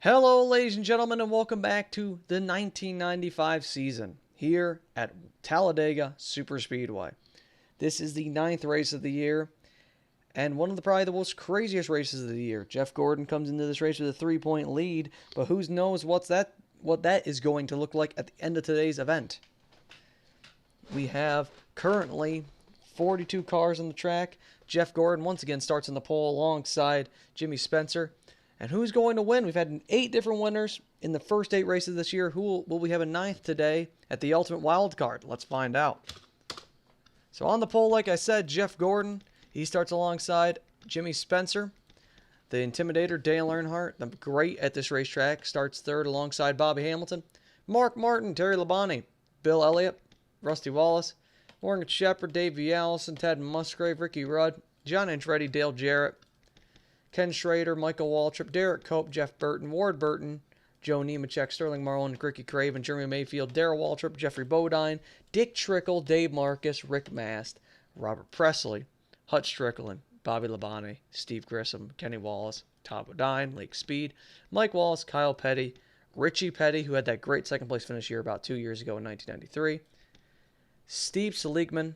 Hello, ladies and gentlemen, and welcome back to the 1995 season here at Talladega Superspeedway. This is the 9th race of the year, and one of probably the most craziest races of the year. Jeff Gordon comes into this race with a 3-point lead, but who knows what that is going to look like at the end of today's event. We have currently 42 cars on the track. Jeff Gordon once again starts on the pole alongside Jimmy Spencer. And who's going to win? We've had 8 different winners in the first 8 races this year. Who will we have a 9th today at the Ultimate Wild Card? Let's find out. So on the pole, like I said, Jeff Gordon. He starts alongside Jimmy Spencer. The Intimidator, Dale Earnhardt, the great at this racetrack, starts third alongside Bobby Hamilton. Mark Martin, Terry Labonte, Bill Elliott, Rusty Wallace, Morgan Shepherd, Davey Allison, Ted Musgrave, Ricky Rudd, John Andretti, Dale Jarrett, Ken Schrader, Michael Waltrip, Derek Cope, Jeff Burton, Ward Burton, Joe Nemechek, Sterling Marlin, Ricky Craven, Jeremy Mayfield, Darrell Waltrip, Jeffrey Bodine, Dick Trickle, Dave Marcus, Rick Mast, Robert Presley, Hutch Strickland, Bobby Labonte, Steve Grissom, Kenny Wallace, Todd Bodine, Lake Speed, Mike Wallace, Kyle Petty, Richie Petty, who had that great second place finish here about 2 years ago in 1993, Steve Seligman,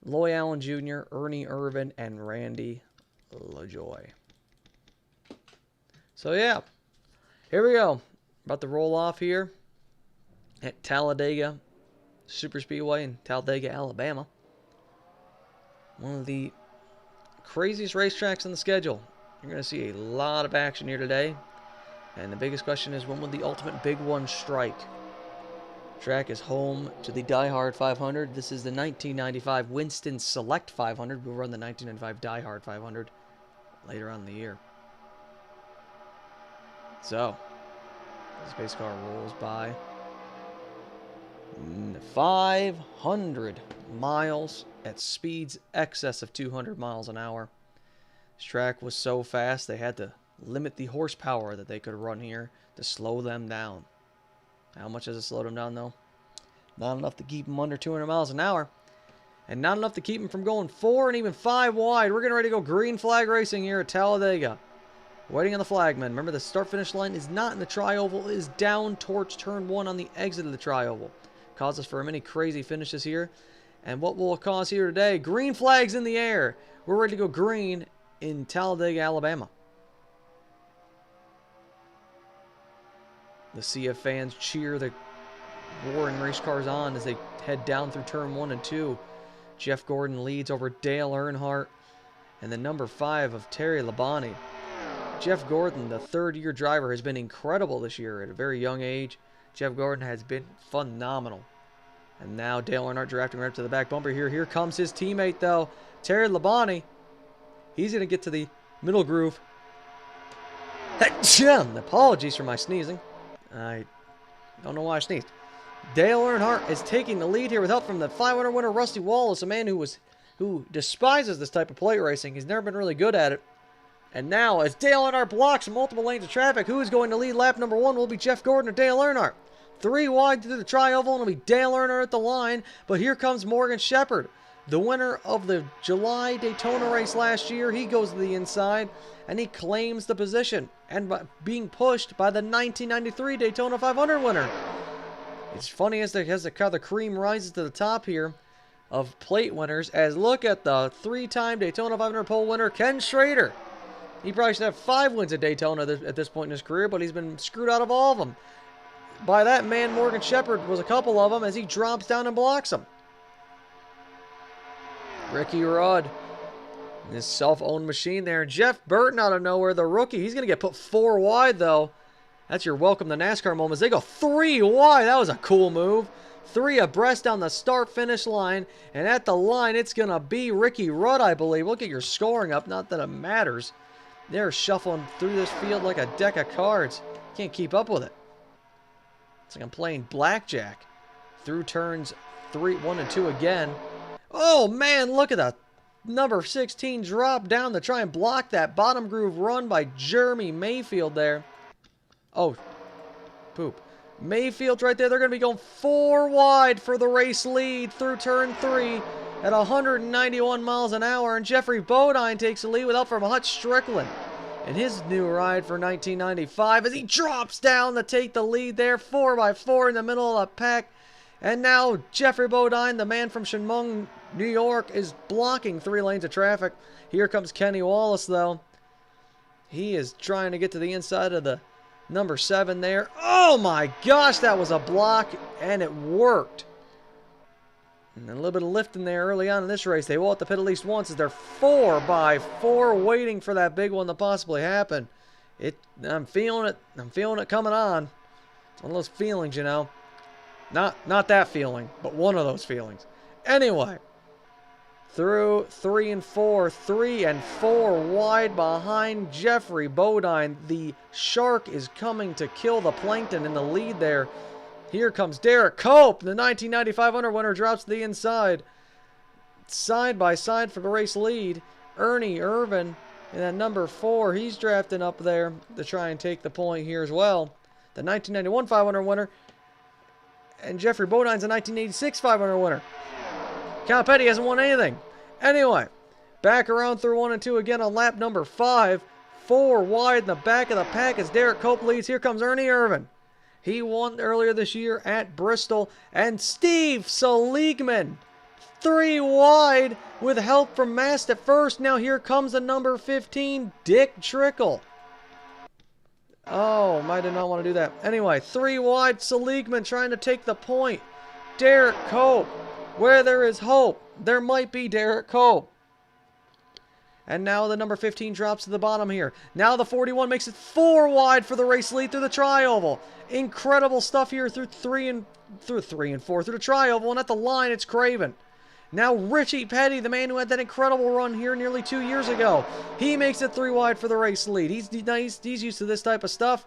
Loy Allen Jr., Ernie Irvin, and Randy LaJoie. So yeah, here we go. About to roll off here at Talladega Superspeedway in Talladega, Alabama. One of the craziest racetracks on the schedule. You're going to see a lot of action here today. And the biggest question is, when will the ultimate big one strike? Track is home to the Die Hard 500. This is the 1995 Winston Select 500. We'll run the 1995 Die Hard 500 later on in the year. So, this pace car rolls by. 500 miles at speeds excess of 200 miles an hour. This track was so fast they had to limit the horsepower that they could run here to slow them down. How much does it slow them down though? Not enough to keep them under 200 miles an hour. And not enough to keep them from going 4 and even 5 wide. We're getting ready to go green flag racing here at Talladega. Waiting on the flagman. Remember, the start-finish line is not in the tri-oval. It is down towards turn 1 on the exit of the tri-oval. Causes for many crazy finishes here. And what will it cause here today? Green flags in the air. We're ready to go green in Talladega, Alabama. The sea of fans cheer the roaring race cars on as they head down through turn 1 and 2. Jeff Gordon leads over Dale Earnhardt and the number 5 of Terry Labonte. Jeff Gordon, the third-year driver, has been incredible this year at a very young age. Jeff Gordon has been phenomenal. And now Dale Earnhardt drafting right up to the back bumper here. Here comes his teammate, though, Terry Labonte. He's going to get to the middle groove. Apologies for my sneezing. I don't know why I sneezed. Dale Earnhardt is taking the lead here with help from the 500 winner Rusty Wallace, a man who despises this type of plate racing. He's never been really good at it. And now, as Dale Earnhardt blocks multiple lanes of traffic, who is going to lead lap number 1 will be Jeff Gordon or Dale Earnhardt. 3 wide through the tri-oval, and it'll be Dale Earnhardt at the line. But here comes Morgan Shepherd, the winner of the July Daytona race last year. He goes to the inside, and he claims the position, and being pushed by the 1993 Daytona 500 winner. It's funny as the cream rises to the top here of plate winners, as look at the 3-time Daytona 500 pole winner, Ken Schrader. He probably should have 5 wins at Daytona at this point in his career, but he's been screwed out of all of them. By that man, Morgan Shepherd, was a couple of them as he drops down and blocks him. Ricky Rudd, this self-owned machine there. Jeff Burton out of nowhere, the rookie. He's going to get put 4 wide, though. That's your welcome to NASCAR moments. They go 3 wide. That was a cool move. 3 abreast down the start-finish line. And at the line, it's going to be Ricky Rudd, I believe. Look at your scoring up. Not that it matters. They're shuffling through this field like a deck of cards. Can't keep up with it. It's like I'm playing blackjack. Through turns 1 and 2 again. Oh, man, look at that. Number 16 drop down to try and block that bottom groove run by Jeremy Mayfield there. Oh, poop. Mayfield's right there. They're going to be going 4 wide for the race lead through turn 3 at 191 miles an hour. And Jeffrey Bodine takes the lead with help from Hutch Strickland. in his new ride for 1995 as he drops down to take the lead there. 4x4 in the middle of the pack. And now Jeffrey Bodine, the man from Chemung, New York, is blocking 3 lanes of traffic. Here comes Kenny Wallace, though. He is trying to get to the inside of the number 7 there. Oh my gosh, that was a block, and it worked. And a little bit of lifting there early on in this race. They will have to pit at least once as they're 4x4 waiting for that big one to possibly happen. I'm feeling it. I'm feeling it coming on. It's one of those feelings, you know. Not that feeling, but one of those feelings. Anyway, through 3 and 4, 3 and 4 wide behind Jeffrey Bodine. The shark is coming to kill the plankton in the lead there. Here comes Derek Cope. The 1995 winner drops to the inside. Side by side for the race lead. Ernie Irvin in that number 4. He's drafting up there to try and take the point here as well. The 1991 500 winner. And Jeffrey Bodine's a 1986 500 winner. Cal Petty hasn't won anything. Anyway, back around through 1 and 2 again on lap number 5. 4 wide in the back of the pack as Derek Cope leads. Here comes Ernie Irvin. He won earlier this year at Bristol. And Steve Seligman, 3 wide with help from Mast at first. Now here comes the number 15, Dick Trickle. Oh, I did not want to do that. Anyway, 3 wide, Seligman trying to take the point. Derek Cope, where there is hope, there might be Derek Cope. And now the number 15 drops to the bottom here. Now the 41 makes it 4 wide for the race lead through the tri-oval. Incredible stuff here through 3 and 4 through the tri-oval, and at the line it's Craven. Now Richie Petty, the man who had that incredible run here nearly 2 years ago. He makes it 3 wide for the race lead. He's used to this type of stuff.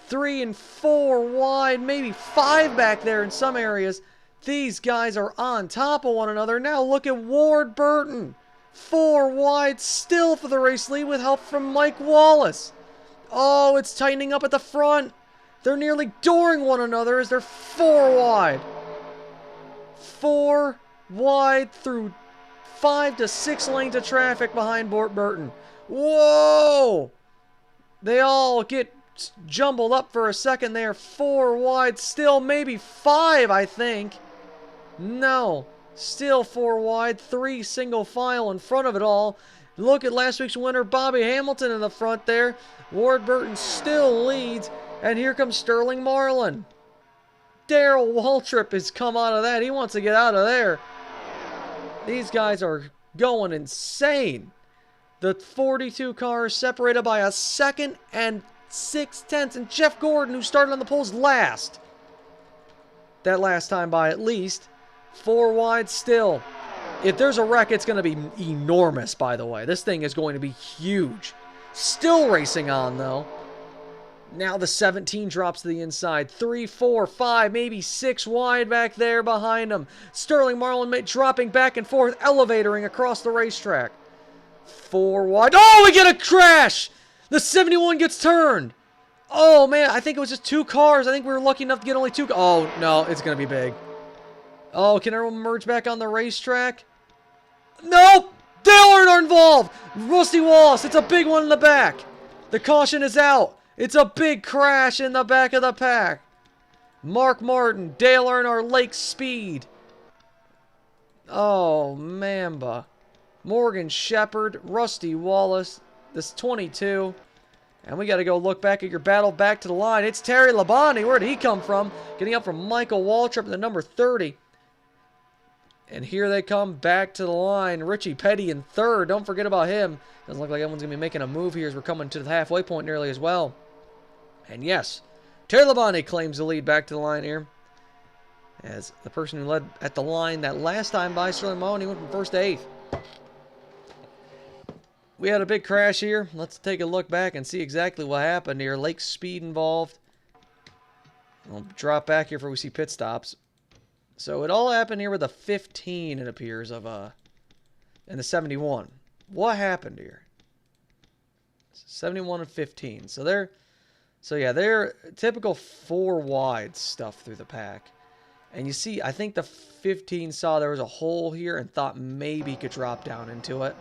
3 and 4 wide, maybe 5 back there in some areas. These guys are on top of one another. Now look at Ward Burton. 4 wide still for the race lead with help from Mike Wallace. Oh, it's tightening up at the front. They're nearly dooring one another as they're 4 wide. 4 wide through 5 to 6 lanes of traffic behind Ward Burton. Whoa! They all get jumbled up for a second there. 4 wide still, maybe 5, I think. No. Still 4 wide, 3 single file in front of it all. Look at last week's winner, Bobby Hamilton in the front there. Ward Burton still leads, and here comes Sterling Marlin. Darrell Waltrip has come out of that. He wants to get out of there. These guys are going insane. The 42 cars separated by a second and 6/10, and Jeff Gordon, who started on the poles last. That last time by at least. 4 wide still. If there's a wreck, it's going to be enormous, by the way. This thing is going to be huge. Still racing on, though. Now the 17 drops to the inside. 3, 4, 5, maybe 6 wide back there behind him. Sterling Marlin dropping back and forth, elevatoring across the racetrack. 4 wide. Oh, we get a crash! The 71 gets turned. Oh, man, I think it was just 2 cars. I think we were lucky enough to get only 2. Oh, no, it's going to be big. Oh, can everyone merge back on the racetrack? Nope! Dale Earnhardt involved! Rusty Wallace, it's a big one in the back. The caution is out. It's a big crash in the back of the pack. Mark Martin, Dale Earnhardt, Lake Speed. Oh, Mamba. Morgan Shepherd, Rusty Wallace. This 22. And we got to go look back at your battle back to the line. It's Terry Labonte. Where did he come from? Getting up from Michael Waltrip in the number 30. And here they come back to the line. Richie Petty in 3rd. Don't forget about him. Doesn't look like anyone's going to be making a move here as we're coming to the halfway point nearly as well. And yes, Terry Labonte claims the lead back to the line here. As the person who led at the line that last time by Sterling Marlin, he went from 1st to 8th. We had a big crash here. Let's take a look back and see exactly what happened here. Lake Speed involved. We'll drop back here before we see pit stops. So it all happened here with a 15, it appears, of and the 71. What happened here? 71 and 15. So they're typical 4 wide stuff through the pack. And you see, I think the 15 saw there was a hole here and thought maybe he could drop down into it.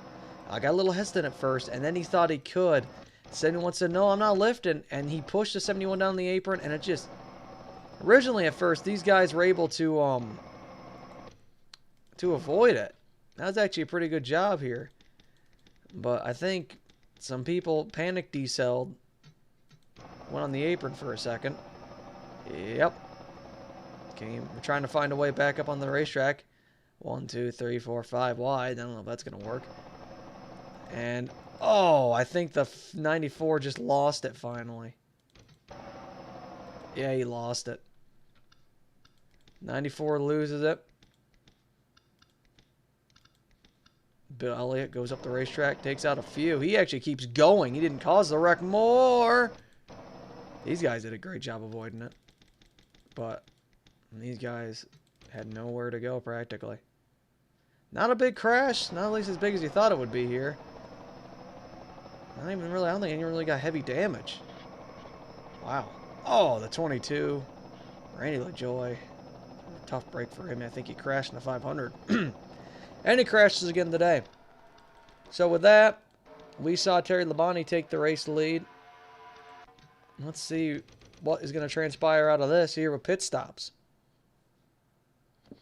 I got a little hesitant at first, and then he thought he could. 71 said, no, I'm not lifting. And he pushed the 71 down the apron, and it just... Originally, at first, these guys were able to avoid it. That was actually a pretty good job here. But I think some people panic decelled. Went on the apron for a second. Yep. We're trying to find a way back up on the racetrack. 1, 2, 3, 4, 5 wide. I don't know if that's going to work. And, oh, I think the 94 just lost it finally. Yeah, he lost it. 94 loses it. Bill Elliott goes up the racetrack, takes out a few. He actually keeps going. He didn't cause the wreck more. These guys did a great job avoiding it. But these guys had nowhere to go practically. Not a big crash. Not at least as big as you thought it would be here. Not even really. I don't think anyone really got heavy damage. Wow. Oh, the 22. Randy LaJoy. Tough break for him. I think he crashed in the 500. And he crashes again today. So with that, we saw Terry Labonte take the race lead. Let's see what is going to transpire out of this here with pit stops.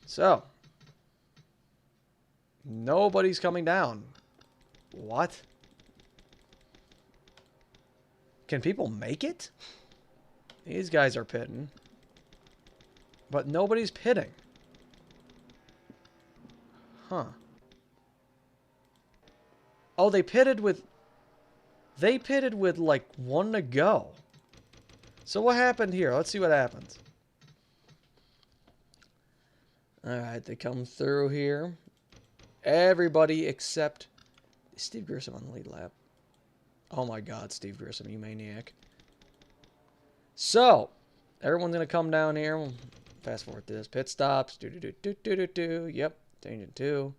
So, nobody's coming down. What? Can people make it? These guys are pitting. But nobody's pitting. Huh. Oh, they pitted with like 1 to go. So what happened here? Let's see what happens. Alright, they come through here. Everybody except Steve Grissom on the lead lap. Oh my god, Steve Grissom, you maniac. So, everyone's going to come down here. We'll fast forward this. Pit stops. Yep. Tangent 2.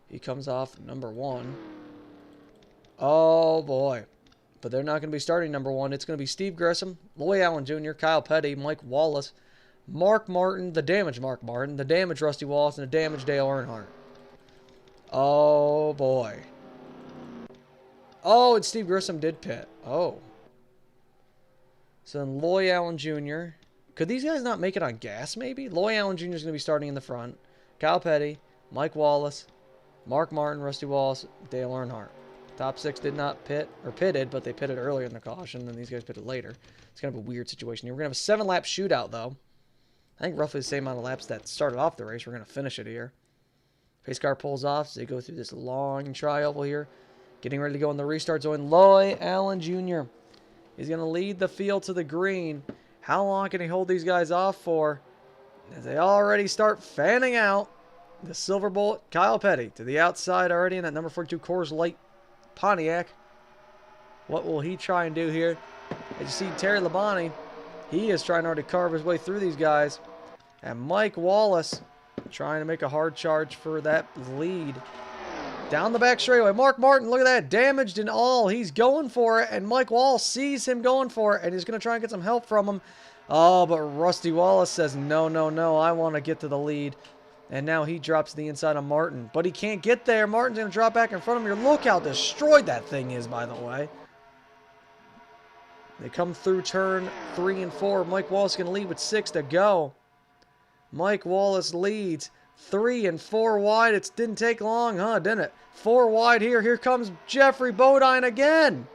He comes off number 1. Oh, boy. But they're not going to be starting number 1. It's going to be Steve Grissom, Loy Allen Jr., Kyle Petty, Mike Wallace, Mark Martin, the damaged Mark Martin, the damaged Rusty Wallace, and the damaged Dale Earnhardt. Oh, boy. Oh, and Steve Grissom did pit. Oh. So then Loy Allen Jr. Could these guys not make it on gas, maybe? Loy Allen Jr. is going to be starting in the front. Kyle Petty, Mike Wallace, Mark Martin, Rusty Wallace, Dale Earnhardt. Top 6 did not pit, or pitted, but they pitted earlier in the caution, and these guys pitted later. It's kind of a weird situation here. We're going to have a 7-lap shootout, though. I think roughly the same amount of laps that started off the race. We're going to finish it here. Pace car pulls off as they go through this long tri-oval here. Getting ready to go in the restart zone. Loy Allen Jr. is going to lead the field to the green. How long can he hold these guys off for? As they already start fanning out. The Silver Bullet, Kyle Petty, to the outside already in that number 42 Coors Light Pontiac. What will he try and do here? As you see, Terry Labonte, he is trying to already carve his way through these guys. And Mike Wallace trying to make a hard charge for that lead. Down the back straightaway. Mark Martin, look at that. Damaged and all. He's going for it. And Mike Wallace sees him going for it. And he's going to try and get some help from him. Oh, but Rusty Wallace says, no, no, no. I want to get to the lead. And now he drops the inside of Martin. But he can't get there. Martin's going to drop back in front of him. Look how destroyed that thing is, by the way. They come through turn 3 and 4. Mike Wallace going to lead with 6 to go. Mike Wallace leads 3 and 4 wide. It didn't take long, huh? Didn't it? 4 wide here. Here comes Jeffrey Bodine again.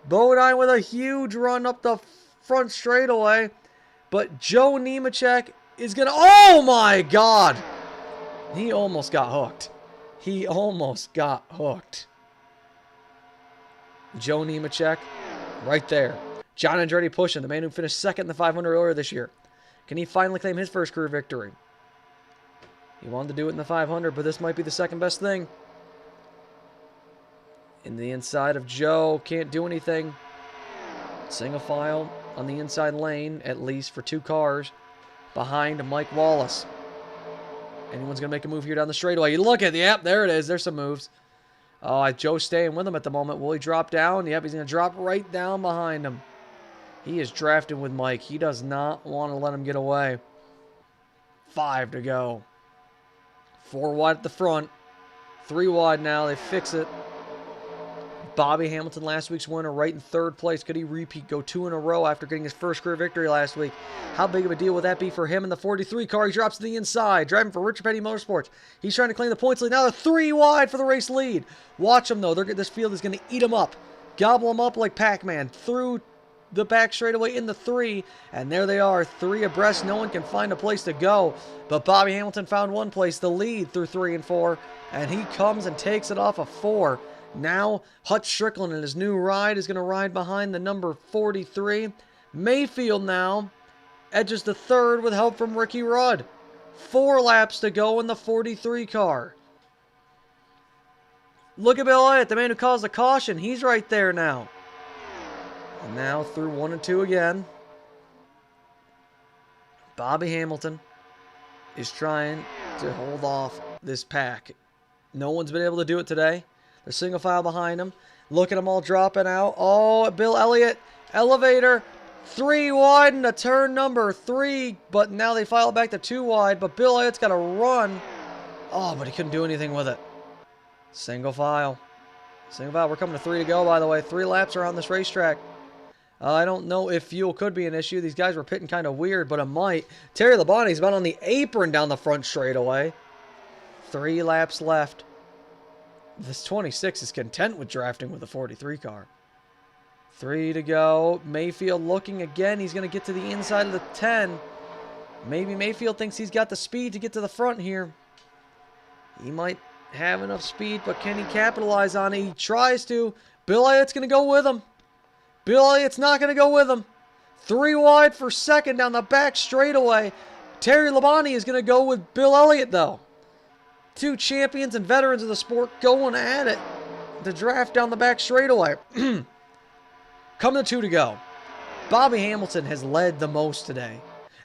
Bodine with a huge run up the front straightaway. But Joe Nemechek is going to... Oh, my God! He almost got hooked. He almost got hooked. Joe Nemechek, right there. John Andretti pushing, the man who finished second in the 500 earlier this year. Can he finally claim his first career victory? He wanted to do it in the 500, but this might be the second best thing. In the inside of Joe, can't do anything. Single file on the inside lane, at least for 2 cars, behind Mike Wallace. Anyone's going to make a move here down the straightaway. You look at the app, there it is. There's some moves. Oh, Joe's staying with him at the moment. Will he drop down? Yep, he's going to drop right down behind him. He is drafting with Mike. He does not want to let him get away. 5 to go. 4 wide at the front. 3 wide now. They fix it. Bobby Hamilton, last week's winner, right in third place. Could he repeat, go 2 in a row after getting his first career victory last week? How big of a deal would that be for him in the 43 car? He drops to the inside, driving for Richard Petty Motorsports. He's trying to claim the points lead. Now they're 3 wide for the race lead. Watch them, though. This field is going to eat them up. Gobble them up like Pac-Man. Through the back straightaway in the 3, and there they are, 3 abreast. No one can find a place to go, but Bobby Hamilton found one place, the lead through 3 and 4, and he comes and takes it off of 4. Now, Hutch Strickland in his new ride is going to ride behind the number 43. Mayfield now edges the 3rd with help from Ricky Rudd. 4 laps to go in the 43 car. Look at Bill Elliott, the man who caused the caution. He's right there now. And now through 1 and 2 again. Bobby Hamilton is trying to hold off this pack. No one's been able to do it today. They're single file behind him. Look at them all dropping out. Oh, Bill Elliott, elevator, 3 wide into turn number 3. But now they file back to 2 wide. But Bill Elliott's got to run. Oh, but he couldn't do anything with it. Single file. Single file. We're coming to 3 to go, by the way. 3 laps around this racetrack. I don't know if fuel could be an issue. These guys were pitting kind of weird, but it might. Terry Labonte's about on the apron down the front straightaway. 3 laps left. This 26 is content with drafting with a 43 car. 3 to go. Mayfield looking again. He's going to get to the inside of the 10. Maybe Mayfield thinks he's got the speed to get to the front here. He might have enough speed, but can he capitalize on it? He tries to. Bill Elliott's going to go with him. Bill Elliott's not going to go with him. 3 wide for 2nd down the back straightaway. Terry Labonte is going to go with Bill Elliott, though. 2 champions and veterans of the sport going at it to draft down the back straightaway. Coming to 2 to go. Bobby Hamilton has led the most today.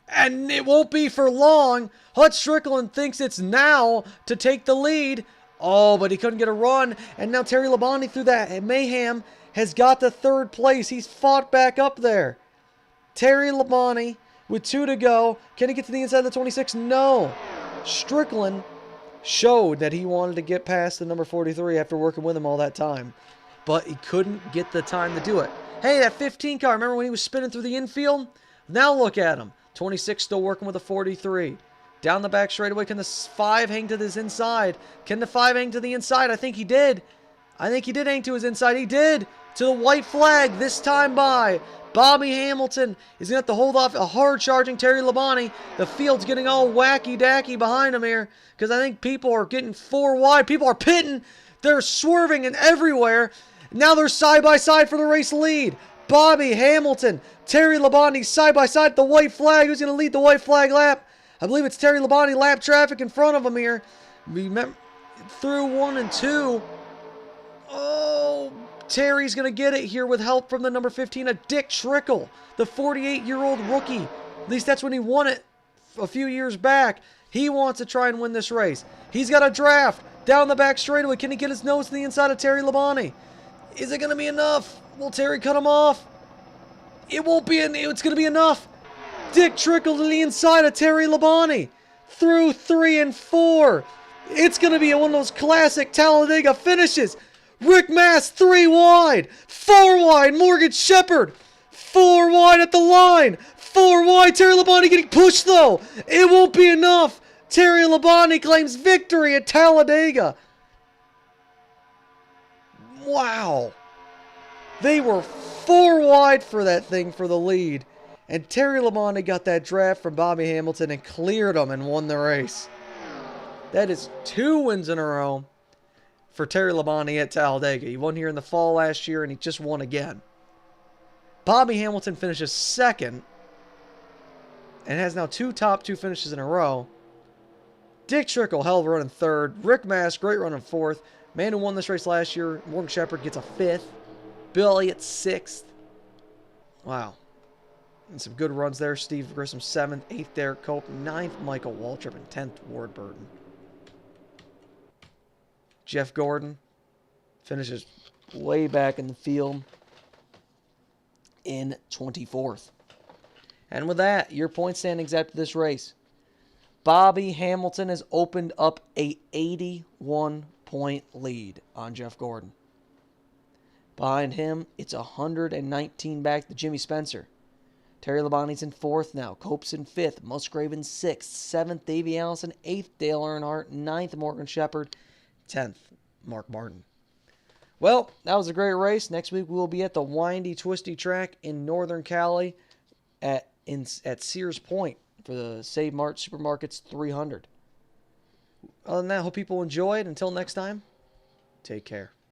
And it won't be for long. Hutch Strickland thinks it's now to take the lead. Oh, but he couldn't get a run. And now Terry Labonte through that mayhem has got the 3rd place. He's fought back up there. Terry Labonte with 2 to go. Can he get to the inside of the 26? No. Strickland showed that he wanted to get past the number 43 after working with him all that time. But he couldn't get the time to do it. Hey, that 15 car, remember when he was spinning through the infield? Now look at him. 26 still working with a 43. Down the back straightaway. Can the 5 hang to this inside? Can the 5 hang to the inside? I think he did. I think he did hang to his inside. He did. To the white flag this time by. Bobby Hamilton is going to have to hold off a hard-charging Terry Labonte. The field's getting all wacky-dacky behind him here because I think people are getting 4 wide. People are pitting. They're swerving and everywhere. Now they're side-by-side for the race lead. Bobby Hamilton, Terry Labonte side-by-side at the white flag. Who's going to lead the white flag lap? I believe it's Terry Labonte. Lap traffic in front of him here. Remember, through 1 and 2. Oh, Terry's going to get it here with help from the number 15, a Dick Trickle, the 48-year-old rookie. At least that's when he won it a few years back. He wants to try and win this race. He's got a draft down the back straightaway. Can he get his nose to the inside of Terry Labonte? Is it going to be enough? Will Terry cut him off? It won't be. It's going to be enough. Dick Trickle to the inside of Terry Labonte. Through 3 and 4. It's going to be one of those classic Talladega finishes. Rick Mass, 3 wide. 4 wide, Morgan Shepherd. 4 wide at the line. 4 wide, Terry Labonte getting pushed, though. It won't be enough. Terry Labonte claims victory at Talladega. Wow. They were 4 wide for that thing for the lead. And Terry Labonte got that draft from Bobby Hamilton and cleared him and won the race. That is 2 wins in a row for Terry Labonte at Talladega. He won here in the fall last year, and he just won again. Bobby Hamilton finishes 2nd and has now 2 top 2 finishes in a row. Dick Trickle, hell of a run in 3rd. Rick Mass, great run in 4th. Man who won this race last year, Morgan Shepherd, gets a 5th. Bill Elliott, 6th. Wow. And some good runs there. Steve Grissom, 7th. 8th, Derek Cope. 9th, Michael Waltrip. And 10th, Ward Burton. Jeff Gordon finishes way back in the field in 24th. And with that, your point standings after this race. Bobby Hamilton has opened up a 81-point lead on Jeff Gordon. Behind him, it's 119 back to Jimmy Spencer. Terry Labonte's in 4th now. Cope's in 5th. Musgrave in 6th. 7th, Davey Allison. 8th, Dale Earnhardt. 9th, Morgan Shepherd. 10th, Mark Martin. Well, that was a great race. Next week we will be at the windy, twisty track in Northern Cali at Sears Point for the Save Mart Supermarkets 300. Other than that, hope people enjoyed. Until next time, take care.